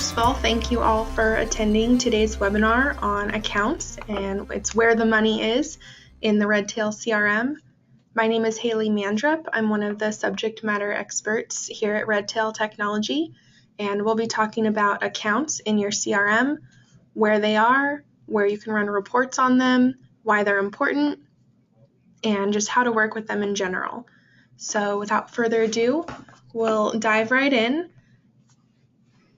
First of all, thank you all for attending today's webinar on accounts, and it's where the money is in the Redtail CRM. My name is Haley Mandrup. I'm one of the subject matter experts here at Redtail Technology, and we'll be talking about accounts in your CRM, where they are, where you can run reports on them, why they're important, and just how to work with them in general. So without further ado, we'll dive right in.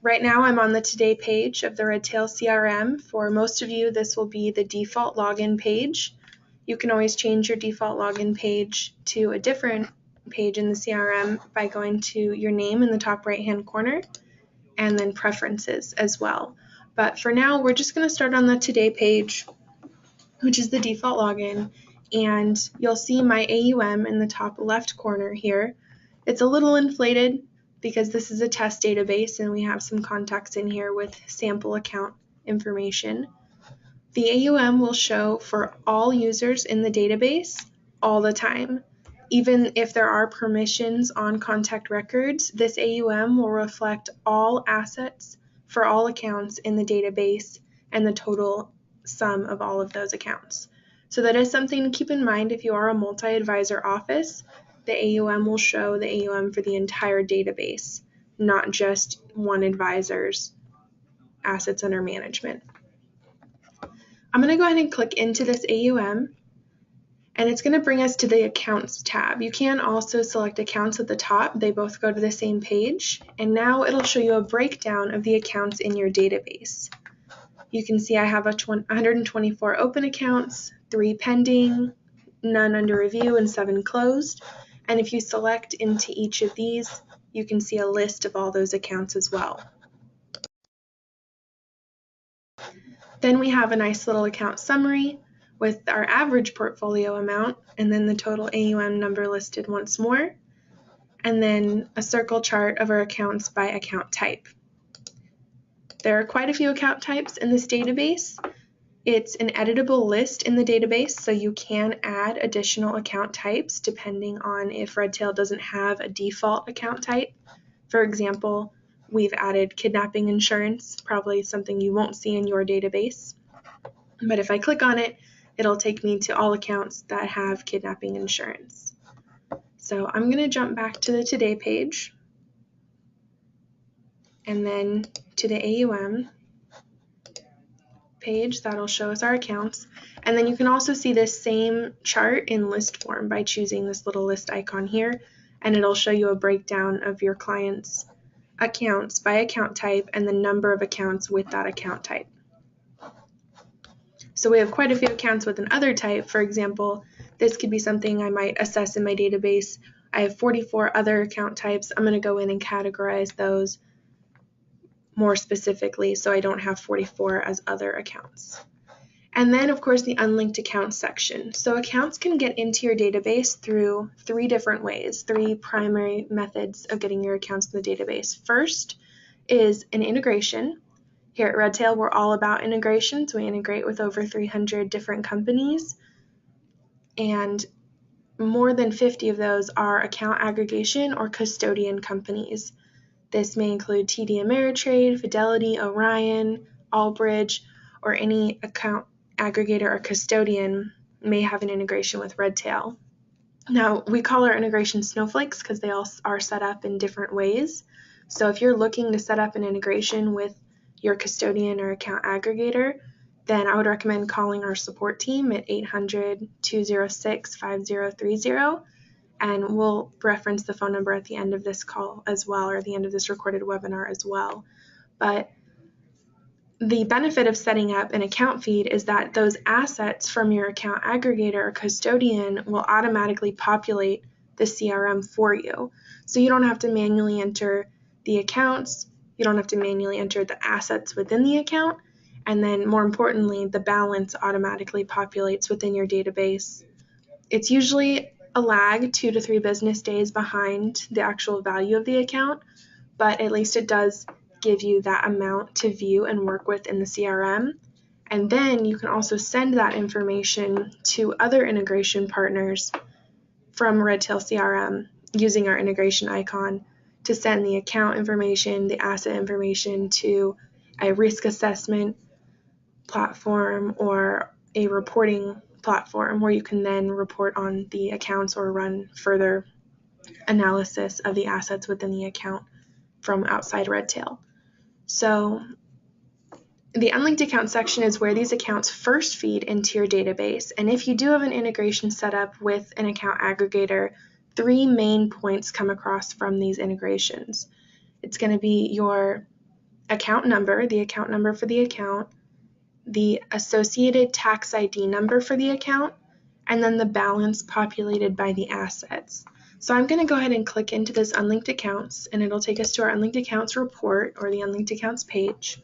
Right now I'm on the Today page of the Redtail CRM. For most of you, this will be the default login page. You can always change your default login page to a different page in the CRM by going to your name in the top right-hand corner and then preferences as well. But for now, we're just going to start on the Today page, which is the default login, and you'll see my AUM in the top left corner here. It's a little inflated because this is a test database and we have some contacts in here with sample account information. The AUM will show for all users in the database all the time. Even if there are permissions on contact records, this AUM will reflect all assets for all accounts in the database and the total sum of all of those accounts. So that is something to keep in mind if you are a multi-advisor office. The AUM will show the AUM for the entire database, not just one advisor's assets under management. I'm going to go ahead and click into this AUM, and it's going to bring us to the Accounts tab. You can also select Accounts at the top. They both go to the same page, and now it'll show you a breakdown of the accounts in your database. You can see I have 124 open accounts, 3 pending, none under review, and 7 closed. And if you select into each of these, you can see a list of all those accounts as well. Then we have a nice little account summary with our average portfolio amount and then the total AUM number listed once more, and then a circle chart of our accounts by account type. There are quite a few account types in this database. It's an editable list in the database, so you can add additional account types depending on if Redtail doesn't have a default account type. For example, we've added kidnapping insurance, probably something you won't see in your database. But if I click on it, it'll take me to all accounts that have kidnapping insurance. So I'm going to jump back to the Today page and then to the AUM page. That'll show us our accounts, and then you can also see this same chart in list form by choosing this little list icon here, and it'll show you a breakdown of your clients' accounts by account type and the number of accounts with that account type. So we have quite a few accounts with an other type. For example, this could be something I might assess in my database. I have 44 other account types. I'm going to go in and categorize those more specifically so I don't have 44 as other accounts. And then of course the unlinked accounts section. So accounts can get into your database through 3 different ways, 3 primary methods of getting your accounts in the database. First is an integration. Here at Redtail we're all about integrations. We integrate with over 300 different companies, and more than 50 of those are account aggregation or custodian companies. This may include TD Ameritrade, Fidelity, Orion, Allbridge, or any account aggregator or custodian may have an integration with Redtail. Now, we call our integration snowflakes because they all are set up in different ways. So if you're looking to set up an integration with your custodian or account aggregator, then I would recommend calling our support team at 800-206-5030. And we'll reference the phone number at the end of this call as well, or at the end of this recorded webinar as well. But the benefit of setting up an account feed is that those assets from your account aggregator or custodian will automatically populate the CRM for you. So you don't have to manually enter the accounts, you don't have to manually enter the assets within the account, and then more importantly, the balance automatically populates within your database. It's usually a lag 2 to 3 business days behind the actual value of the account, but at least it does give you that amount to view and work with in the CRM. And then you can also send that information to other integration partners from Redtail CRM using our integration icon to send the account information, the asset information to a risk assessment platform or a reporting platform where you can then report on the accounts or run further analysis of the assets within the account from outside Redtail. So the unlinked account section is where these accounts first feed into your database. And if you do have an integration set up with an account aggregator, 3 main points come across from these integrations. It's going to be your account number, the account number for the account, the associated tax ID number for the account, and then the balance populated by the assets. So I'm going to go ahead and click into this unlinked accounts, and it'll take us to our unlinked accounts report or the unlinked accounts page.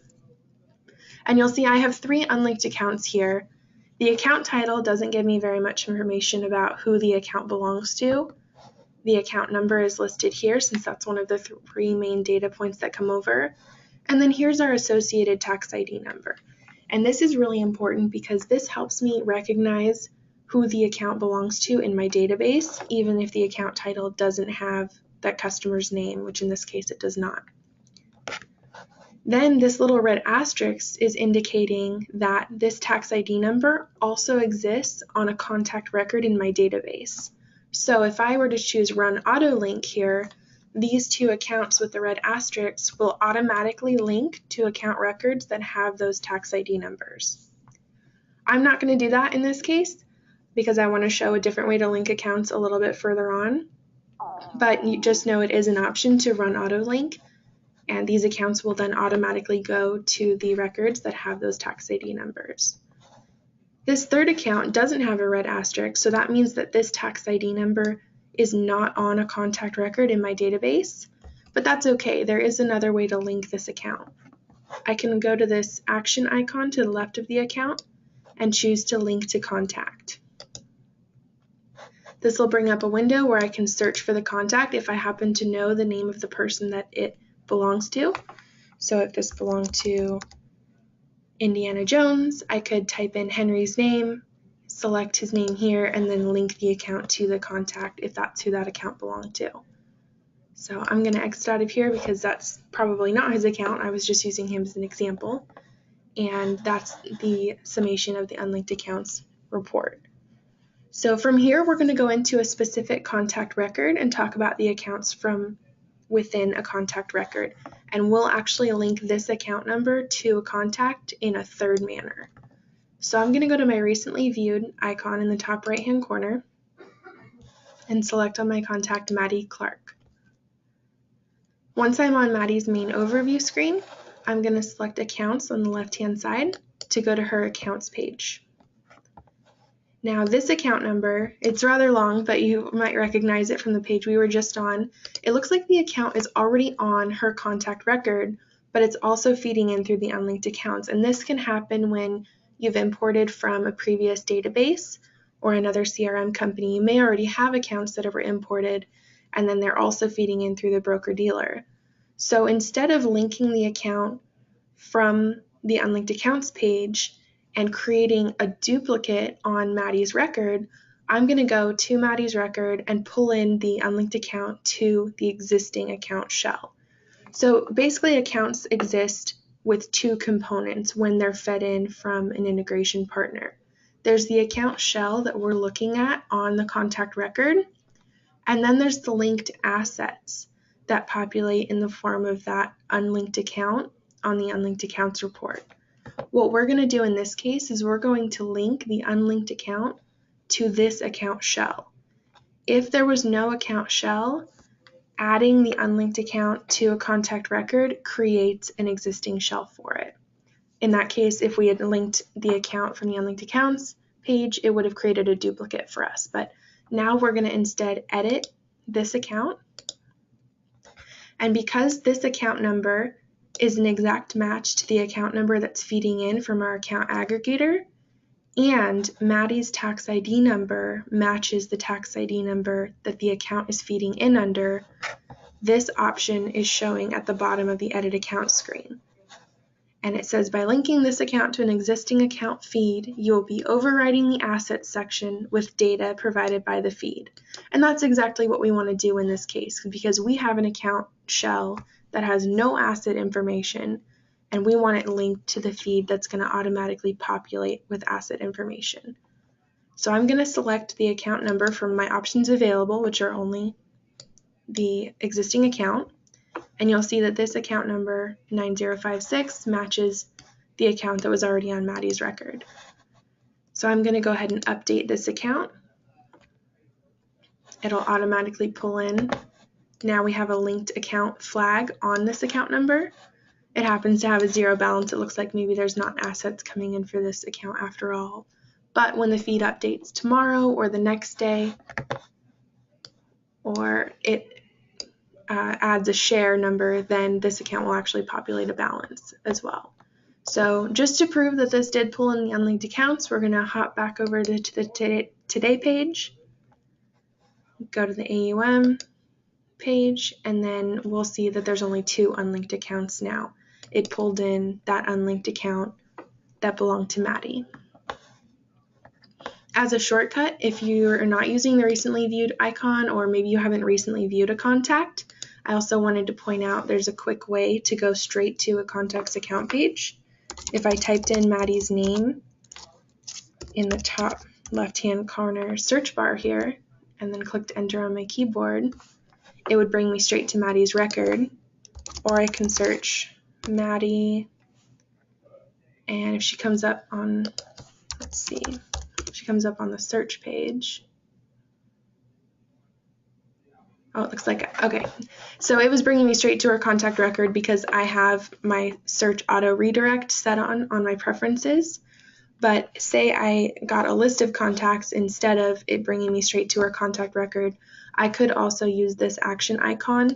And you'll see I have 3 unlinked accounts here. The account title doesn't give me very much information about who the account belongs to. The account number is listed here since that's one of the 3 main data points that come over. And then here's our associated tax ID number. And this is really important because this helps me recognize who the account belongs to in my database, even if the account title doesn't have that customer's name, which in this case it does not. Then this little red asterisk is indicating that this tax ID number also exists on a contact record in my database. So if I were to choose Run Auto Link here, these 2 accounts with the red asterisks will automatically link to account records that have those tax ID numbers. I'm not going to do that in this case because I want to show a different way to link accounts a little bit further on. But you just know it is an option to run auto link, and these accounts will then automatically go to the records that have those tax ID numbers. This 3rd account doesn't have a red asterisk, so that means that this tax ID number is not on a contact record in my database, but that's okay. There is another way to link this account. I can go to this action icon to the left of the account and choose to link to contact. This will bring up a window where I can search for the contact if I happen to know the name of the person that it belongs to. So if this belonged to Indiana Jones, I could type in Henry's name, select his name here, and then link the account to the contact if that's who that account belonged to. So I'm going to exit out of here because that's probably not his account. I was just using him as an example. And that's the summation of the unlinked accounts report. So from here, we're going to go into a specific contact record and talk about the accounts from within a contact record. And we'll actually link this account number to a contact in a 3rd manner. So I'm going to go to my recently viewed icon in the top right-hand corner and select on my contact Maddie Clark. Once I'm on Maddie's main overview screen, I'm going to select accounts on the left-hand side to go to her accounts page. Now this account number, it's rather long, but you might recognize it from the page we were just on. It looks like the account is already on her contact record, but it's also feeding in through the unlinked accounts. And this can happen when you've imported from a previous database or another CRM company. You may already have accounts that were imported, and then they're also feeding in through the broker-dealer. So instead of linking the account from the unlinked accounts page and creating a duplicate on Maddie's record, I'm going to go to Maddie's record and pull in the unlinked account to the existing account shell. So basically accounts exist with 2 components when they're fed in from an integration partner. There's the account shell that we're looking at on the contact record, and then there's the linked assets that populate in the form of that unlinked account on the unlinked accounts report. What we're going to do in this case is we're going to link the unlinked account to this account shell. If there was no account shell, adding the unlinked account to a contact record creates an existing shell for it. In that case, if we had linked the account from the unlinked accounts page, it would have created a duplicate for us. But now we're going to instead edit this account. And because this account number is an exact match to the account number that's feeding in from our account aggregator, and Maddie's tax ID number matches the tax ID number that the account is feeding in under, this option is showing at the bottom of the Edit Account screen. And it says, by linking this account to an existing account feed, you will be overriding the assets section with data provided by the feed. And that's exactly what we want to do in this case, because we have an account shell that has no asset information, and we want it linked to the feed that's going to automatically populate with asset information. So I'm going to select the account number from my options available, which are only the existing account. And you'll see that this account number 9056 matches the account that was already on Maddie's record. So I'm going to go ahead and update this account. It'll automatically pull in. Now we have a linked account flag on this account number. It happens to have a zero balance. It looks like maybe there's not assets coming in for this account after all. But when the feed updates tomorrow or the next day, or it adds a share number, then this account will actually populate a balance as well. So just to prove that this did pull in the unlinked accounts, we're going to hop back over to the Today page, go to the AUM page, and then we'll see that there's only 2 unlinked accounts now. It pulled in that unlinked account that belonged to Maddie. As a shortcut, if you are not using the recently viewed icon, or maybe you haven't recently viewed a contact, I also wanted to point out there's a quick way to go straight to a contact's account page. If I typed in Maddie's name in the top left-hand corner search bar here, and then clicked enter on my keyboard, it would bring me straight to Maddie's record. Or I can search Maddie, and if she comes up on, let's see, she comes up on the search page. Oh, it looks like, okay. So it was bringing me straight to her contact record because I have my search auto redirect set on my preferences. But say I got a list of contacts instead of it bringing me straight to her contact record, I could also use this action icon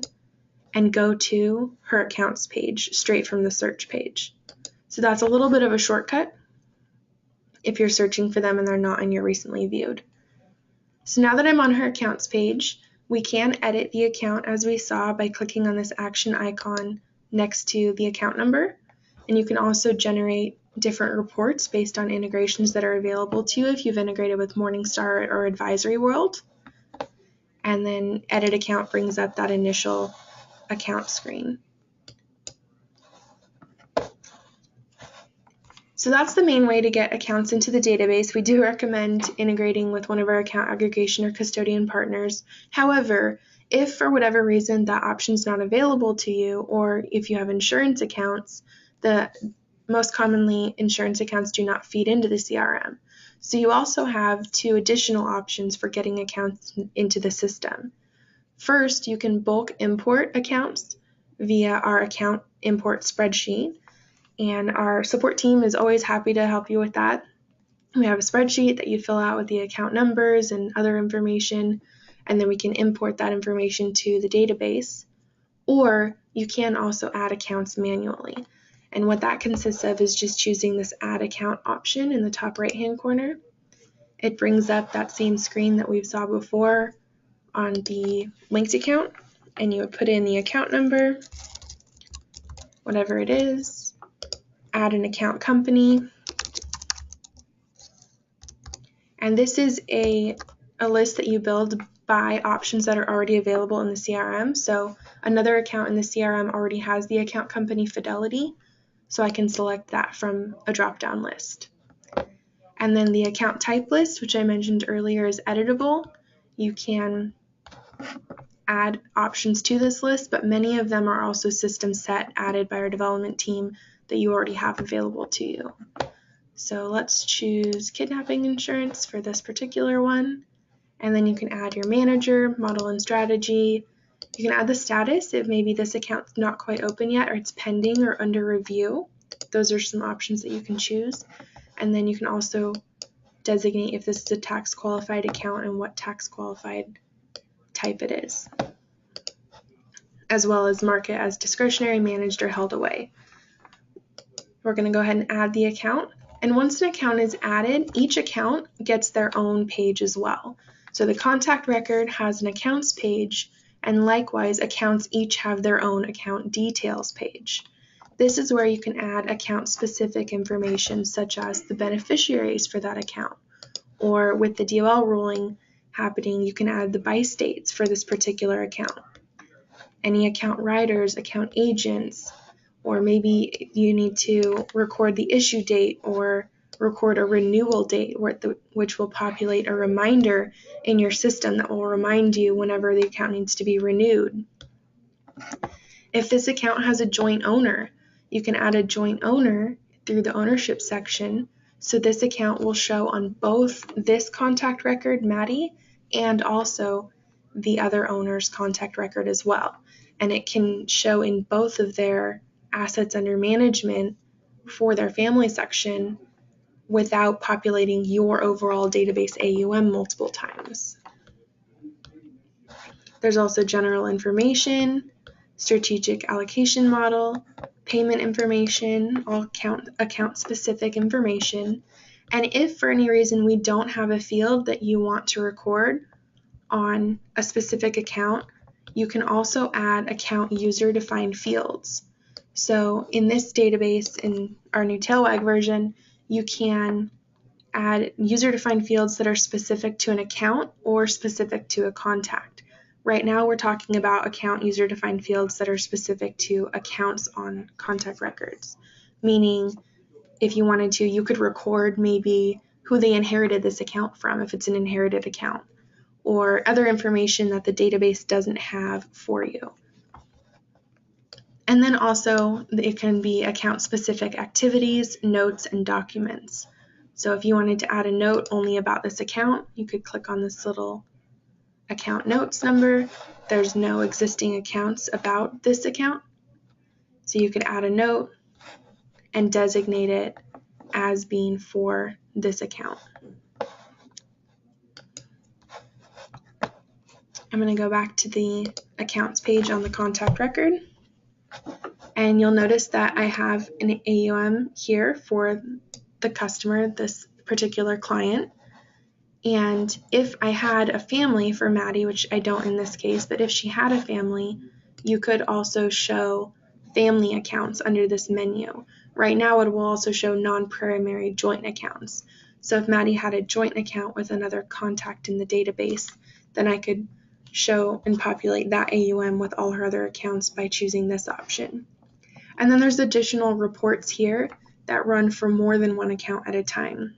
and go to her accounts page straight from the search page. So that's a little bit of a shortcut if you're searching for them and they're not in your recently viewed. So now that I'm on her accounts page, we can edit the account as we saw by clicking on this action icon next to the account number. And you can also generate different reports based on integrations that are available to you if you've integrated with Morningstar or Advisory World. And then edit account brings up that initial account screen. So that's the main way to get accounts into the database. We do recommend integrating with one of our account aggregation or custodian partners. However, if for whatever reason that option is not available to you, or if you have insurance accounts, most commonly insurance accounts do not feed into the CRM. So you also have 2 additional options for getting accounts into the system. First, you can bulk import accounts via our account import spreadsheet. And our support team is always happy to help you with that. We have a spreadsheet that you fill out with the account numbers and other information, and then we can import that information to the database. Or you can also add accounts manually. And what that consists of is just choosing this add account option in the top right-hand corner. It brings up that same screen that we saw before on the linked account, and you would put in the account number, whatever it is, add an account company, and this is a list that you build by options that are already available in the CRM. So another account in the CRM already has the account company Fidelity, so I can select that from a drop-down list. And then the account type list, which I mentioned earlier, is editable. You can add options to this list, but many of them are also system set added by our development team that you already have available to you. So let's choose kidnapping insurance for this particular one, and then you can add your manager, model and strategy. You can add the status if maybe this account's not quite open yet, or it's pending or under review. Those are some options that you can choose. And then you can also designate if this is a tax qualified account and what tax qualified type it is, as well as mark it as discretionary, managed, or held away. We're going to go ahead and add the account. And once an account is added, each account gets their own page as well. So the contact record has an accounts page, and likewise, accounts each have their own account details page. This is where you can add account-specific information such as the beneficiaries for that account, or with the DOL ruling happening, you can add the buy states for this particular account. Any account writers, account agents, or maybe you need to record the issue date or record a renewal date which will populate a reminder in your system that will remind you whenever the account needs to be renewed. If this account has a joint owner, you can add a joint owner through the ownership section, so this account will show on both this contact record, Maddie, and also the other owner's contact record as well. And it can show in both of their assets under management for their family section without populating your overall database AUM multiple times. There's also general information, strategic allocation model, payment information, all account-specific information. And if for any reason we don't have a field that you want to record on a specific account, you can also add account user-defined fields. So in this database, in our new Tailwag version, you can add user-defined fields that are specific to an account or specific to a contact. Right now we're talking about account user-defined fields that are specific to accounts on contact records, meaning if you wanted to, you could record maybe who they inherited this account from if it's an inherited account, or other information that the database doesn't have for you. And then also it can be account-specific activities, notes, and documents. So if you wanted to add a note only about this account, you could click on this little account notes number. There's no existing accounts about this account, so you could add a note and designate it as being for this account. I'm going to go back to the accounts page on the contact record, and you'll notice that I have an AUM here for the customer, this particular client. And if I had a family for Maddie, which I don't in this case, but if she had a family, you could also show family accounts under this menu. Right now it will also show non-primary joint accounts. So if Maddie had a joint account with another contact in the database, then I could show and populate that AUM with all her other accounts by choosing this option. And then there's additional reports here that run for more than one account at a time,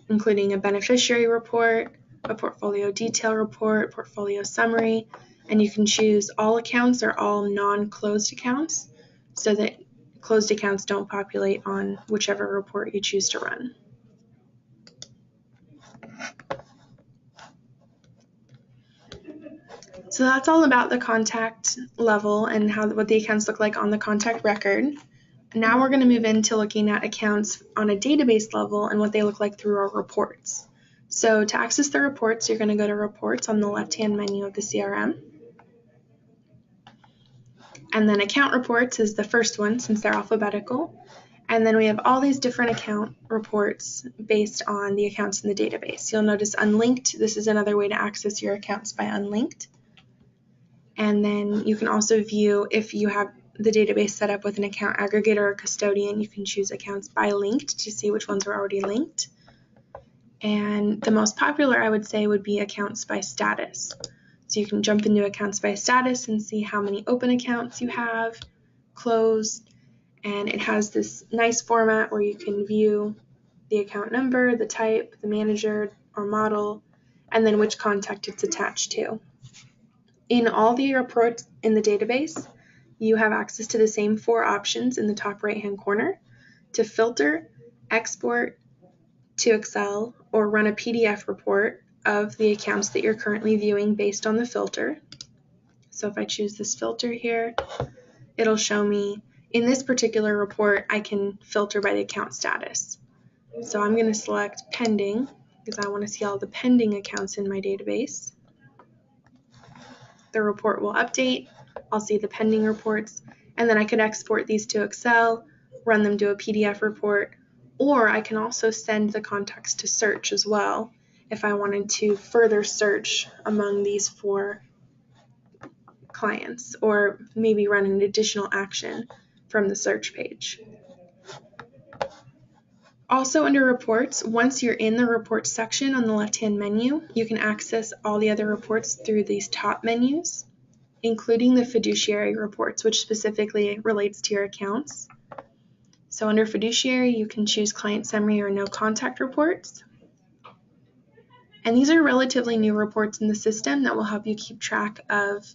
including a beneficiary report, a portfolio detail report, portfolio summary, and you can choose all accounts or all non-closed accounts so that closed accounts don't populate on whichever report you choose to run. So that's all about the contact level and what the accounts look like on the contact record. Now we're going to move into looking at accounts on a database level and what they look like through our reports. So to access the reports, you're going to go to Reports on the left-hand menu of the CRM. And then Account Reports is the first one since they're alphabetical. And then we have all these different account reports based on the accounts in the database. You'll notice Unlinked. This is another way to access your accounts by Unlinked. And then you can also view if you have the database set up with an account aggregator or custodian, you can choose accounts by linked to see which ones are already linked. And the most popular, I would say, would be accounts by status. So you can jump into accounts by status and see how many open accounts you have, closed, and it has this nice format where you can view the account number, the type, the manager or model, and then which contact it's attached to. In all the reports in the database, you have access to the same 4 options in the top right-hand corner to filter, export to Excel, or run a PDF report of the accounts that you're currently viewing based on the filter. So if I choose this filter here, it'll show me, in this particular report, I can filter by the account status. So I'm going to select pending because I want to see all the pending accounts in my database. The report will update, I'll see the pending reports, and then I can export these to Excel, run them to a PDF report, or I can also send the contacts to search as well if I wanted to further search among these 4 clients or maybe run an additional action from the search page. Also under reports, once you're in the reports section on the left-hand menu, you can access all the other reports through these top menus, including the fiduciary reports, which specifically relates to your accounts. So under fiduciary, you can choose client summary or no contact reports. And these are relatively new reports in the system that will help you keep track of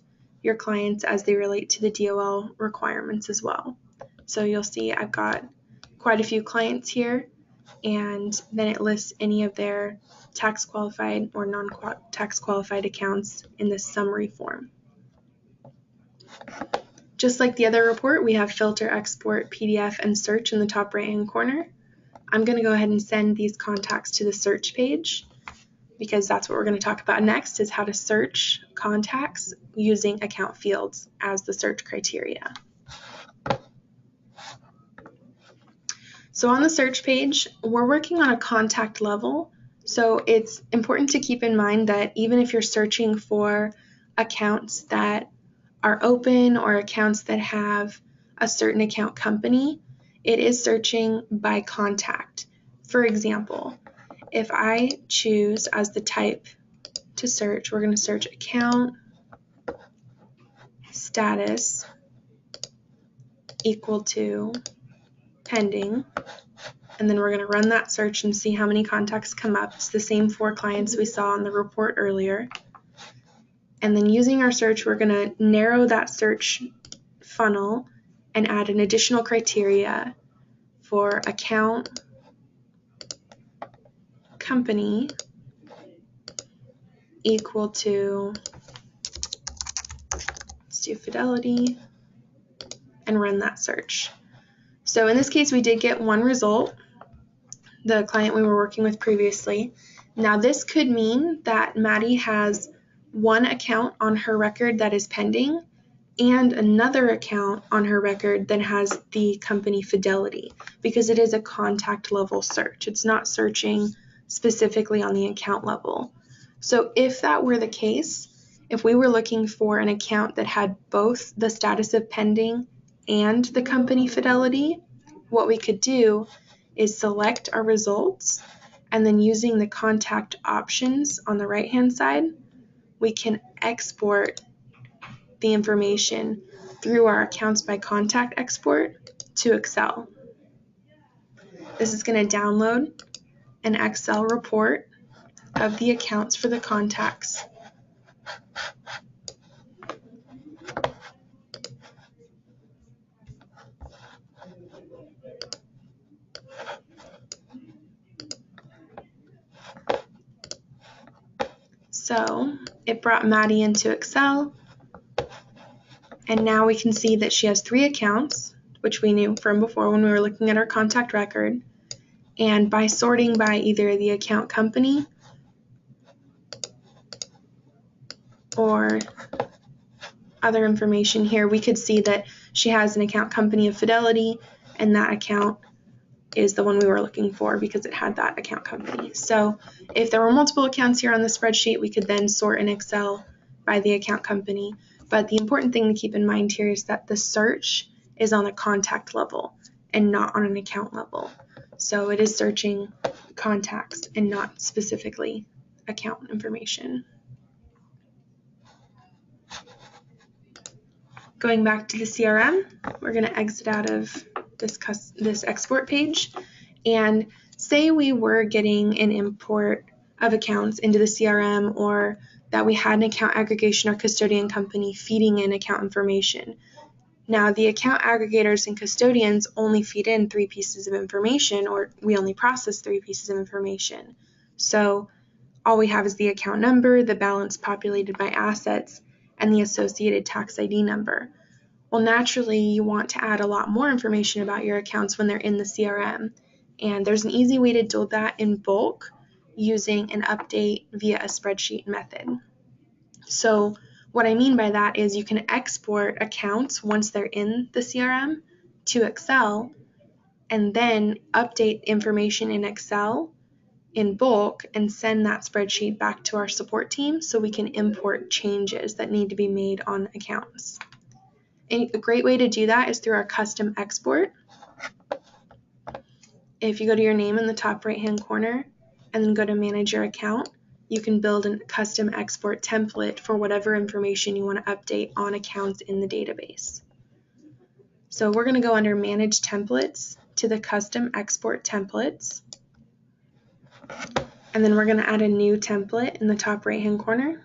your clients as they relate to the DOL requirements as well. So you'll see I've got quite a few clients here, and then it lists any of their tax qualified or non-tax qualified accounts in this summary form. Just like the other report, we have filter, export, PDF, and search in the top right-hand corner. I'm going to go ahead and send these contacts to the search page, because that's what we're going to talk about next, is how to search contacts using account fields as the search criteria. So on the search page, we're working on a contact level. So it's important to keep in mind that even if you're searching for accounts that are open or accounts that have a certain account company, it is searching by contact. For example, if I choose as the type to search, we're going to search account status equal to pending, and then we're going to run that search and see how many contacts come up. It's the same 4 clients we saw in the report earlier. And then using our search, we're going to narrow that search funnel and add an additional criteria for account company equal to, let's do Fidelity, and run that search. So in this case, we did get one result, the client we were working with previously. Now this could mean that Maddie has one account on her record that is pending and another account on her record that has the company Fidelity, because it is a contact level search. It's not searching specifically on the account level. So if that were the case, if we were looking for an account that had both the status of pending and the company Fidelity, what we could do is select our results, and then using the contact options on the right hand side, we can export the information through our accounts by contact export to Excel. This is going to download an Excel report of the accounts for the contacts. So it brought Maddie into Excel, and now we can see that she has 3 accounts, which we knew from before when we were looking at our contact record. And by sorting by either the account company or other information here, we could see that she has an account company of Fidelity, and that account is the one we were looking for because it had that account company. So if there were multiple accounts here on the spreadsheet, we could then sort in Excel by the account company. But the important thing to keep in mind here is that the search is on a contact level and not on an account level. So it is searching contacts and not specifically account information. Going back to the CRM, we're going to exit out of this export page, and say we were getting an import of accounts into the CRM, or that we had an account aggregation or custodian company feeding in account information. Now the account aggregators and custodians only feed in 3 pieces of information, or we only process 3 pieces of information. So all we have is the account number, the balance populated by assets, and the associated tax ID number. Well, naturally, you want to add a lot more information about your accounts when they're in the CRM, and there's an easy way to do that in bulk using an update via a spreadsheet method. So what I mean by that is you can export accounts once they're in the CRM to Excel, and then update information in Excel in bulk and send that spreadsheet back to our support team so we can import changes that need to be made on accounts. A great way to do that is through our custom export. If you go to your name in the top right-hand corner and then go to manage your account, you can build a custom export template for whatever information you want to update on accounts in the database. So we're going to go under Manage Templates to the Custom Export Templates, and then we're going to add a new template in the top right-hand corner.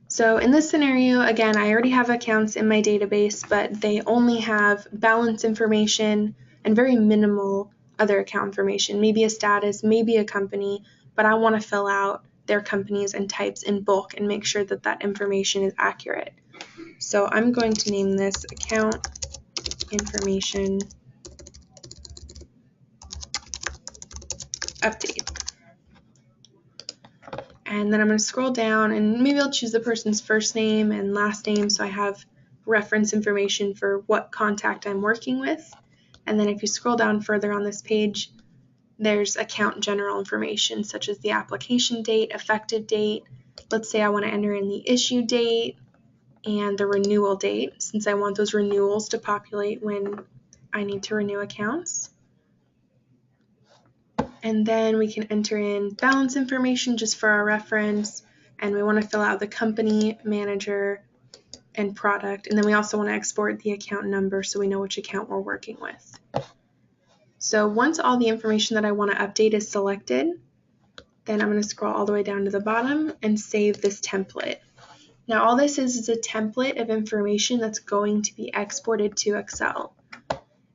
So in this scenario, again, I already have accounts in my database, but they only have balance information and very minimal other account information, maybe a status, maybe a company, but I want to fill out their companies and types in bulk and make sure that that information is accurate. So I'm going to name this account information update. And then I'm going to scroll down and maybe I'll choose the person's first name and last name so I have reference information for what contact I'm working with. And then if you scroll down further on this page, there's account general information such as the application date, effective date. Let's say I want to enter in the issue date and the renewal date, since I want those renewals to populate when I need to renew accounts. And then we can enter in balance information just for our reference, and we want to fill out the company, manager, and product. And then we also want to export the account number so we know which account we're working with. So once all the information that I want to update is selected, then I'm going to scroll all the way down to the bottom and save this template. Now all this is a template of information that's going to be exported to Excel.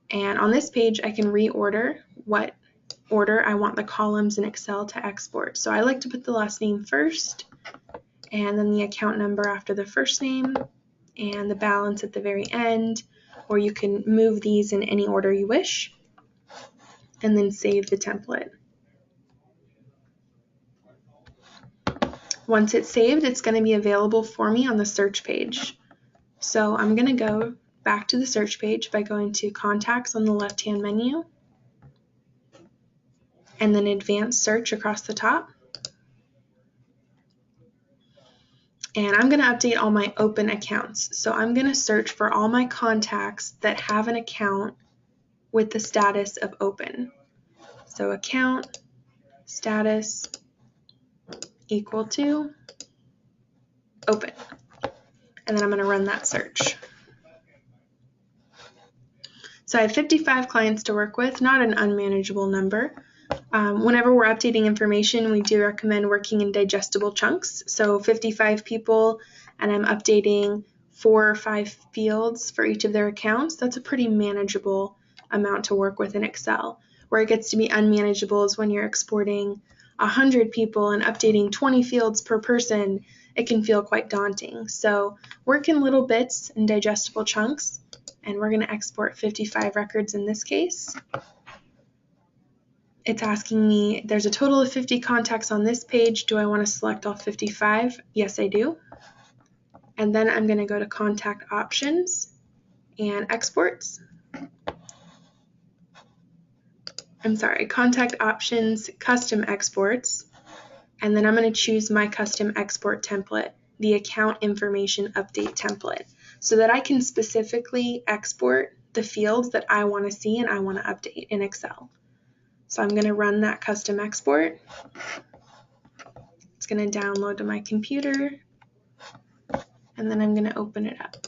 And on this page I can reorder what order I want the columns in Excel to export. So I like to put the last name first, and then the account number after the first name, and the balance at the very end, or you can move these in any order you wish, and then save the template. Once it's saved, it's going to be available for me on the search page. So I'm going to go back to the search page by going to Contacts on the left-hand menu, and then Advanced Search across the top. And I'm going to update all my open accounts. So I'm going to search for all my contacts that have an account with the status of open. So account status equal to open. And then I'm going to run that search. So I have 55 clients to work with, not an unmanageable number. Whenever we're updating information, we do recommend working in digestible chunks. So 55 people, and I'm updating 4 or 5 fields for each of their accounts. That's a pretty manageable amount to work with in Excel. Where it gets to be unmanageable is when you're exporting 100 people and updating 20 fields per person. It can feel quite daunting. So work in little bits and digestible chunks, and we're going to export 55 records in this case. It's asking me, there's a total of 50 contacts on this page. Do I want to select all 55? Yes, I do. And then I'm going to go to Contact Options and Exports. Contact Options, Custom Exports. And then I'm going to choose my custom export template, the Account Information Update template, so that I can specifically export the fields that I want to see and I want to update in Excel. So I'm going to run that custom export. It's going to download to my computer, and then I'm going to open it up.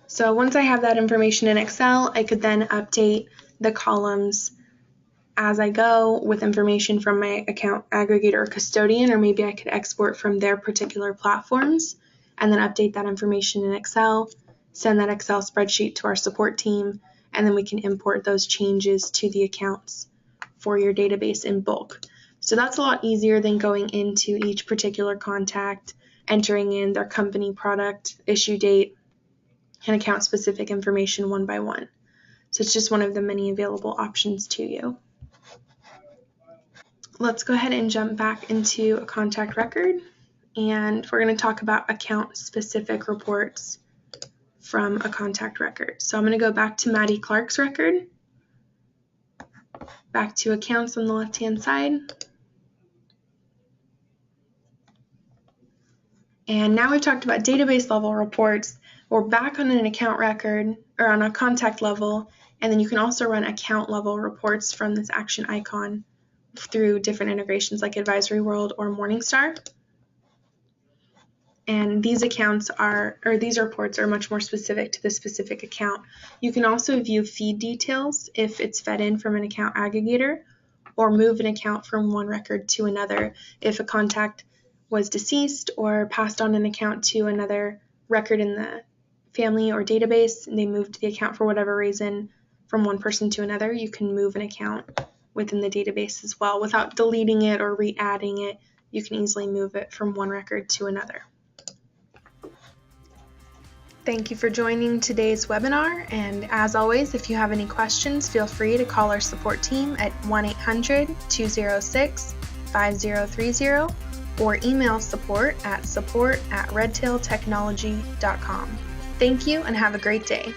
So once I have that information in Excel, I could then update the columns as I go with information from my account aggregator or custodian, or maybe I could export from their particular platforms and then update that information in Excel, send that Excel spreadsheet to our support team, and then we can import those changes to the accounts for your database in bulk. So that's a lot easier than going into each particular contact, entering in their company, product, issue date, and account specific information one by one. So it's just one of the many available options to you. Let's go ahead and jump back into a contact record, and we're going to talk about account-specific reports from a contact record. So I'm going to go back to Maddie Clark's record, back to accounts on the left-hand side. And now we've talked about database level reports. We're back on an account record or on a contact level, and then you can also run account level reports from this action icon through different integrations like Advisory World or Morningstar. And these reports are much more specific to the specific account. You can also view feed details if it's fed in from an account aggregator, or move an account from one record to another if a contact was deceased or passed on an account to another record in the family or database, and they moved the account for whatever reason from one person to another. You can move an account within the database as well without deleting it or re-adding it. You can easily move it from one record to another. Thank you for joining today's webinar, and as always, if you have any questions, feel free to call our support team at 1-800-206-5030 or email support@redtailtechnology.com. Thank you and have a great day.